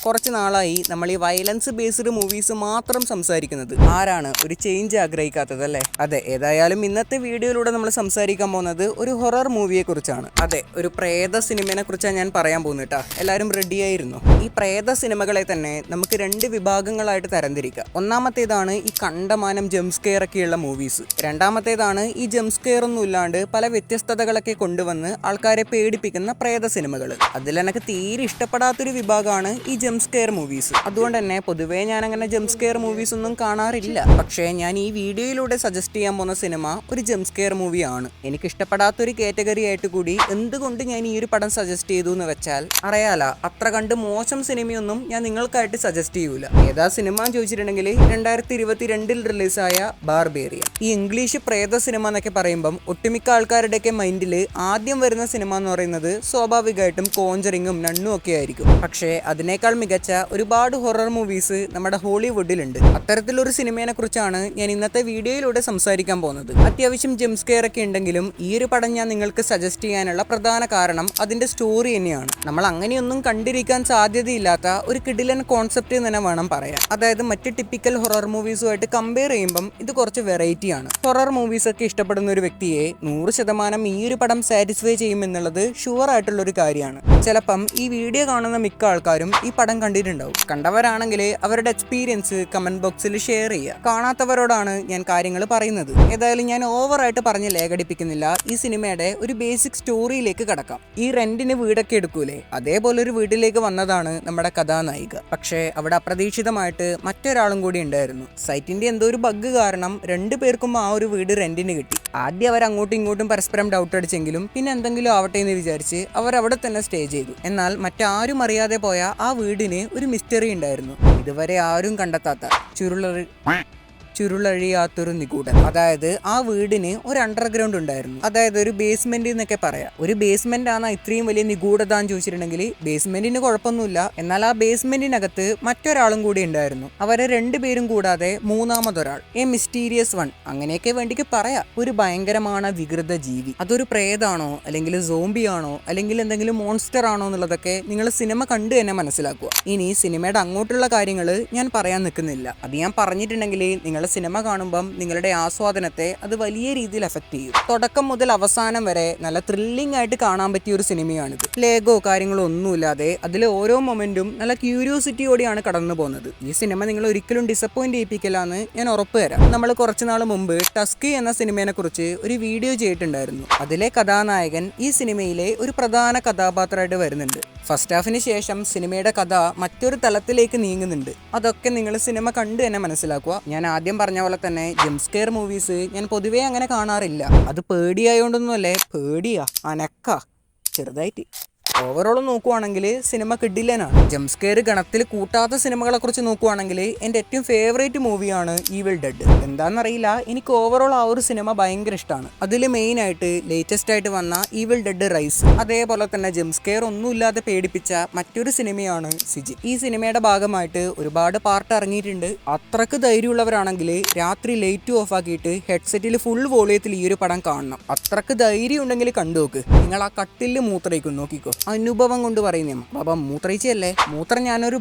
കുറച്ച് നാളായി നമ്മൾ ഈ വയലൻസ് ബേസ്ഡ് മൂവീസ് മാത്രം സംസാരിക്കുന്നത്. ആരാണ് ഒരു ചേഞ്ച് ആഗ്രഹിക്കാത്തത് അല്ലേ? അതെ, ഏതായാലും ഇന്നത്തെ വീഡിയോയിലൂടെ നമ്മൾ സംസാരിക്കാൻ പോകുന്നത് ഒരു ഹൊറർ മൂവിയെ കുറിച്ചാണ്. അതെ, ഒരു പ്രേത സിനിമയെ കുറിച്ചാണ് ഞാൻ പറയാൻ പോകുന്നത് കേട്ടോ. എല്ലാവരും റെഡിയായിരുന്നു? ഈ പ്രേത സിനിമകളെ തന്നെ നമുക്ക് രണ്ട് വിഭാഗങ്ങളായിട്ട് തരംതിരിക്കാം. ഒന്നാമത്തേതാണ് ഈ കണ്ടമാനം ജംസ്കെയർ ഒക്കെയുള്ള മൂവീസ്. രണ്ടാമത്തേതാണ് ഈ ജംസ്കെയർ ഒന്നും ഇല്ലാണ്ട് പല വ്യത്യസ്തതകളൊക്കെ കൊണ്ടുവന്ന് ആൾക്കാരെ പേടിപ്പിക്കുന്ന പ്രേത സിനിമകൾ. അതിലെനിക്ക് തീരെ ഇഷ്ടപ്പെടാത്തൊരു വിഭാഗമാണ് ഈ ജംസ്കെയർ മൂവീസ്. അതുകൊണ്ട് തന്നെ പൊതുവേ ഞാൻ അങ്ങനെ ജംസ്കെയർ മൂവീസ് ഒന്നും കാണാറില്ല. പക്ഷേ ഞാൻ ഈ വീഡിയോയിലൂടെ സജസ്റ്റ് ചെയ്യാൻ പോകുന്ന സിനിമ ഒരു ജംസ്കെയർ മൂവിയാണ്. എനിക്ക് ഇഷ്ടപ്പെടാത്തൊരു കാറ്റഗറി ആയിട്ട് കൂടി എന്തുകൊണ്ട് ഞാൻ ഈ ഒരു പടം സജസ്റ്റ് ചെയ്തു എന്ന് വെച്ചാൽ അറിയാല, അത്ര കണ്ട് മോശം സിനിമയൊന്നും ഞാൻ നിങ്ങൾക്കായിട്ട് സജസ്റ്റ് ചെയ്യൂല. ഏതാ സിനിമ എന്ന് ചോദിച്ചിട്ടുണ്ടെങ്കിൽ 2022 റിലീസായ ബാർബേറിയൻ. ഈ ഇംഗ്ലീഷ് പ്രേത സിനിമ എന്നൊക്കെ പറയുമ്പം ഒട്ടുമിക്ക ആൾക്കാരുടെയൊക്കെ മൈൻഡിൽ ആദ്യം വരുന്ന സിനിമ എന്ന് പറയുന്നത് സ്വാഭാവികമായിട്ടും കോഞ്ചറിങ്ങും നണ്ണും ഒക്കെ ആയിരിക്കും. പക്ഷേ അതിനേക്കാൾ മികച്ച ഒരുപാട് ഹൊറർ മൂവീസ് നമ്മുടെ ഹോളിവുഡിലുണ്ട്. അത്തരത്തിലൊരു സിനിമയെ കുറിച്ചാണ് ഞാൻ ഇന്നത്തെ വീഡിയോയിലൂടെ സംസാരിക്കാൻ പോകുന്നത്. അത്യാവശ്യം ജംസ്കെയർ ഒക്കെ ഉണ്ടെങ്കിലും ഈ ഒരു പടം ഞാൻ നിങ്ങൾക്ക് സജസ്റ്റ് ചെയ്യാനുള്ള പ്രധാന കാരണം അതിന്റെ സ്റ്റോറി തന്നെയാണ്. നമ്മൾ അങ്ങനെയൊന്നും കണ്ടിരിക്കാൻ സാധ്യതയില്ലാത്ത ഒരു കിടിലൻ കോൺസെപ്റ്റ് തന്നെ വേണം പറയാൻ. അതായത് മറ്റ് ടിപ്പിക്കൽ ഹൊറർ മൂവീസുമായിട്ട് കമ്പയർ ചെയ്യുമ്പം ഇത് കുറച്ച് വെറൈറ്റി ആണ്. ഹൊറർ മൂവീസ് ഒക്കെ ഇഷ്ടപ്പെടുന്ന ഒരു വ്യക്തിയെ 100% ഈ ഒരു പടം സാറ്റിസ്ഫൈ ചെയ്യുമെന്നുള്ളത് ഷുവർ ആയിട്ടുള്ള ഒരു കാര്യമാണ്. ചിലപ്പം ഈ വീഡിയോ കാണുന്ന മിക്ക ആൾക്കാരും ഈ പടം കണ്ടിട്ടുണ്ടാവും. കണ്ടവരാണെങ്കിൽ അവരുടെ എക്സ്പീരിയൻസ് കമന്റ് ബോക്സിൽ ഷെയർ ചെയ്യുക. കാണാത്തവരോടാണ് ഞാൻ കാര്യങ്ങൾ പറയുന്നത്. ഏതായാലും ഞാൻ ഓവറായിട്ട് പറഞ്ഞ് ലേഖടിപ്പിക്കുന്നില്ല. ഈ സിനിമയുടെ ഒരു ബേസിക് സ്റ്റോറിയിലേക്ക് കടക്കാം. ഈ റെന്റിന് വീടൊക്കെ എടുക്കൂലേ, അതേപോലെ ഒരു വീട്ടിലേക്ക് വന്നതാണ് നമ്മുടെ കഥാനായിക. പക്ഷേ അവിടെ അപ്രതീക്ഷിതമായിട്ട് മറ്റൊരാളും കൂടി ഉണ്ടായിരുന്നു. സൈറ്റിന്റെ എന്തോ ഒരു ബഗ് കാരണം രണ്ടുപേർക്കും ആ ഒരു വീട് റെന്റിന് കിട്ടി. ആദ്യം അവർ അങ്ങോട്ടും ഇങ്ങോട്ടും പരസ്പരം ഡൗട്ട് അടിച്ചെങ്കിലും പിന്നെ എന്തെങ്കിലും ആവട്ടെ എന്ന് വിചാരിച്ച് അവർ അവിടെ തന്നെ സ്റ്റേ ചെയ്തു. എന്നാൽ മറ്റാരും അറിയാതെ പോയ ആ വീടിന് ഒരു മിസ്റ്ററി ഉണ്ടായിരുന്നു. ഇതുവരെ ആരും കണ്ടെത്താത്ത ചുരുളഴിയാത്തൊരു നിഗൂഢൻ. അതായത് ആ വീടിന് ഒരു അണ്ടർഗ്രൗണ്ട് ഉണ്ടായിരുന്നു. അതായത് ഒരു ബേസ്മെന്റ് എന്നൊക്കെ പറയാം. ഒരു ബേസ്മെന്റ് ആണ് ഇത്രയും വലിയ നിഗൂഢത എന്ന് ചോദിച്ചിട്ടുണ്ടെങ്കിൽ ബേസ്മെന്റിന് കുഴപ്പമൊന്നുമില്ല. എന്നാൽ ആ ബേസ്മെന്റിനകത്ത് മറ്റൊരാളും കൂടി ഉണ്ടായിരുന്നു. അവരെ രണ്ടുപേരും കൂടാതെ മൂന്നാമതൊരാൾ, എ മിസ്റ്റീരിയസ് വൺ, അങ്ങനെയൊക്കെ വേണ്ടിക്ക് പറയാം. ഒരു ഭയങ്കരമാണ് വികൃത ജീവി. അതൊരു പ്രേതാണോ അല്ലെങ്കിൽ സോംബി ആണോ അല്ലെങ്കിൽ എന്തെങ്കിലും മോൺസ്റ്റർ ആണോ എന്നുള്ളതൊക്കെ നിങ്ങൾ സിനിമ കണ്ടു തന്നെ മനസ്സിലാക്കുക. ഇനി സിനിമയുടെ അങ്ങോട്ടുള്ള കാര്യങ്ങൾ ഞാൻ പറയാൻ നിൽക്കുന്നില്ല. അത് ഞാൻ പറഞ്ഞിട്ടുണ്ടെങ്കിൽ നിങ്ങൾ സിനിമ കാണുമ്പം നിങ്ങളുടെ ആസ്വാദനത്തെ അത് വലിയ രീതിയിൽ എഫക്ട് ചെയ്യും. തുടക്കം മുതൽ അവസാനം വരെ നല്ല ത്രില്ലിംഗ് ആയിട്ട് കാണാൻ പറ്റിയ ഒരു സിനിമയാണിത്. ലേഗോ കാര്യങ്ങളോ ഒന്നുമില്ലാതെ അതിലെ ഓരോ മൊമെന്റും നല്ല ക്യൂരിയോസിറ്റിയോടെയാണ് കടന്നു പോകുന്നത്. ഈ സിനിമ നിങ്ങൾ ഒരിക്കലും ഡിസപ്പോയിന്റ് ചെയ്യിപ്പിക്കില്ലെന്ന് ഞാൻ ഉറപ്പ് തരാം. നമ്മൾ കുറച്ച് നാൾ മുമ്പ് ടസ്കി എന്ന സിനിമയെ കുറിച്ച് ഒരു വീഡിയോ ചെയ്തിട്ടുണ്ടായിരുന്നു. അതിലെ കഥാനായകൻ ഈ സിനിമയിലെ ഒരു പ്രധാന കഥാപാത്രമായിട്ട് വരുന്നുണ്ട്. ഫസ്റ്റ് ഹാഫിന് ശേഷം സിനിമയുടെ കഥ മറ്റൊരു തലത്തിലേക്ക് നീങ്ങുന്നുണ്ട്. അതൊക്കെ നിങ്ങൾ സിനിമ കണ്ടു തന്നെ മനസ്സിലാക്കുക. ഞാൻ ആദ്യം പറഞ്ഞ പോലെ തന്നെ ജംസ്കെയർ മൂവീസ് ഞാൻ പൊതുവേ അങ്ങനെ കാണാറില്ല. അത് പേടിയായോണ്ടൊന്നുമല്ലേ, പേടിയാ അനക്ക ചെറുതായിട്ട്. ഓവറോൾ നോക്കുവാണെങ്കിൽ സിനിമ കിഡിലനാണ്. ജംസ്കെയർ ഗണത്തിൽ കൂട്ടാത്ത സിനിമകളെ കുറിച്ച് നോക്കുവാണെങ്കിൽ എൻ്റെ ഏറ്റവും ഫേവറേറ്റ് മൂവിയാണ് ഈവിൾ ഡെഡ്. എന്താണെന്നറിയില്ല, എനിക്ക് ഓവറോൾ ആ ഒരു സിനിമ ഭയങ്കര ഇഷ്ടമാണ്. അതിൽ മെയിനായിട്ട് ലേറ്റസ്റ്റ് ആയിട്ട് വന്ന ഈവിൾ ഡെഡ് റൈസ്. അതേപോലെ തന്നെ ജംസ്കെയർ ഒന്നുമില്ലാതെ പേടിപ്പിച്ച മറ്റൊരു സിനിമയാണ് സിജിൻ. ഈ സിനിമയുടെ ഭാഗമായിട്ട് ഒരുപാട് പാർട്ട് ഇറങ്ങിയിട്ടുണ്ട്. അത്രക്ക് ധൈര്യമുള്ളവരാണെങ്കിൽ രാത്രി ലൈറ്റ് ഓഫ് ആക്കിയിട്ട് ഹെഡ്സെറ്റിൽ ഫുൾ വോളിയത്തിൽ ഈ ഒരു പടം കാണണം. അത്രക്ക് ധൈര്യം ഉണ്ടെങ്കിൽ കണ്ടു നോക്ക്. നിങ്ങൾ ആ കട്ടിൽ മൂത്രയിക്കും, നോക്കിക്കോ. അനുഭവം കൊണ്ട് പറയുന്നേ. അപ്പം മൂത്രയിച്ചല്ലേ, മൂത്രം ഞാനൊരു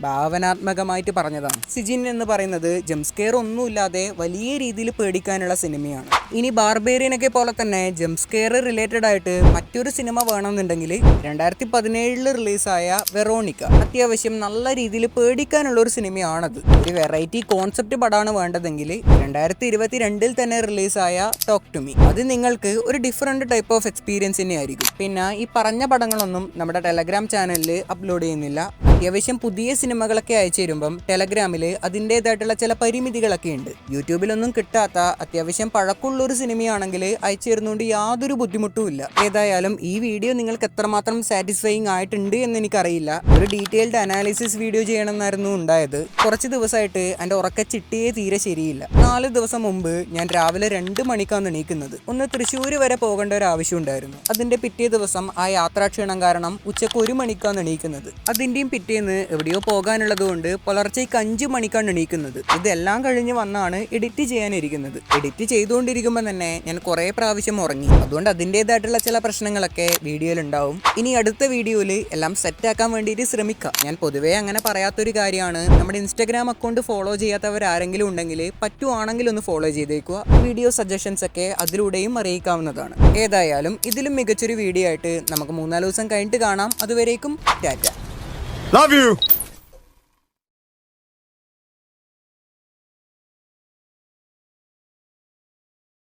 ഭാവനാത്മകമായിട്ട് പറഞ്ഞതാണ്. സിജിൻ എന്ന് പറയുന്നത് ജംസ്കെയർ ഒന്നുമില്ലാതെ വലിയ രീതിയിൽ പേടിക്കാനുള്ള സിനിമയാണ്. ഇനി ബാർബേറിയനൊക്കെ പോലെ തന്നെ ജംസ്കെയർ റിലേറ്റഡ് ആയിട്ട് മറ്റൊരു സിനിമ വേണമെന്നുണ്ടെങ്കിൽ 2017 റിലീസായ വെറോണിക്ക. അത്യാവശ്യം നല്ല രീതിയിൽ പേടിക്കാനുള്ള ഒരു സിനിമയാണത്. ഒരു വെറൈറ്റി കോൺസെപ്റ്റ് പടമാണ് വേണ്ടതെങ്കിൽ 2022 തന്നെ റിലീസായ ടോക്ക് ടു മീ. അത് നിങ്ങൾക്ക് ഒരു ഡിഫറെന്റ് ടൈപ്പ് ഓഫ് എക്സ്പീരിയൻസ് തന്നെയായിരിക്കും. പിന്നെ ഈ പറഞ്ഞ പടങ്ങളൊന്നും നമ്മുടെ ടെലഗ്രാം ചാനലിൽ അപ്ലോഡ് ചെയ്യുന്നില്ല. അത്യാവശ്യം പുതിയ സിനിമകളൊക്കെ അയച്ചു തരുമ്പം ടെലഗ്രാമിൽ അതിൻ്റെതായിട്ടുള്ള ചില പരിമിതികളൊക്കെ ഉണ്ട്. യൂട്യൂബിലൊന്നും കിട്ടാത്ത അത്യാവശ്യം പഴക്കമുള്ളൊരു സിനിമയാണെങ്കിൽ അയച്ചു തരുന്നതുകൊണ്ട് യാതൊരു ബുദ്ധിമുട്ടും ഇല്ല. ഏതായാലും ഈ വീഡിയോ നിങ്ങൾക്ക് എത്രമാത്രം സാറ്റിസ്ഫൈയിങ് ആയിട്ടുണ്ട് എന്ന് എനിക്കറിയില്ല. ഒരു ഡീറ്റെയിൽഡ് അനാലിസിസ് വീഡിയോ ചെയ്യണമെന്നായിരുന്നു ഉണ്ടായത്. കുറച്ച് ദിവസമായിട്ട് എൻ്റെ ഉറക്കച്ചിട്ടിയെ തീരെ ശരിയില്ല. 4 ദിവസം മുമ്പ് ഞാൻ രാവിലെ 2 മണിക്കാണ് എണീക്കുന്നത്. ഒന്ന് തൃശ്ശൂർ വരെ പോകേണ്ട ഒരു ആവശ്യം ഉണ്ടായിരുന്നു. അതിൻ്റെ പിറ്റേ ദിവസം ആ യാത്രാക്ഷീണം കാരണം ഉച്ചക്ക് 1 മണിക്കാണ് എണീക്കുന്നത്. അതിൻ്റെയും പിറ്റേ പിറ്റേന്ന് എവിടെയോ പോകാനുള്ളത് കൊണ്ട് പുലർച്ചയ്ക്ക് 5 മണിക്കാണ് എണീക്കുന്നത്. ഇതെല്ലാം കഴിഞ്ഞ് വന്നാണ് എഡിറ്റ് ചെയ്യാനിരിക്കുന്നത്. എഡിറ്റ് ചെയ്തുകൊണ്ടിരിക്കുമ്പോൾ തന്നെ ഞാൻ കുറേ പ്രാവശ്യം ഉറങ്ങി. അതുകൊണ്ട് അതിൻ്റേതായിട്ടുള്ള ചില പ്രശ്നങ്ങളൊക്കെ വീഡിയോയിൽ ഉണ്ടാവും. ഇനി അടുത്ത വീഡിയോയിൽ എല്ലാം സെറ്റാക്കാൻ വേണ്ടിയിട്ട് ശ്രമിക്കാം. ഞാൻ പൊതുവേ അങ്ങനെ പറയാത്തൊരു കാര്യമാണ്. നമ്മുടെ ഇൻസ്റ്റാഗ്രാം അക്കൗണ്ട് ഫോളോ ചെയ്യാത്തവർ ആരെങ്കിലും ഉണ്ടെങ്കിൽ പറ്റുവാണെങ്കിൽ ഒന്ന് ഫോളോ ചെയ്തേക്കുക. വീഡിയോ സജഷൻസ് ഒക്കെ അതിലൂടെയും അറിയിക്കാവുന്നതാണ്. ഏതായാലും ഇതിലും മികച്ചൊരു വീഡിയോ ആയിട്ട് നമുക്ക് 3-4 ദിവസം കഴിഞ്ഞിട്ട് കാണാം. അതുവരേക്കും ടാറ്റ. Love you.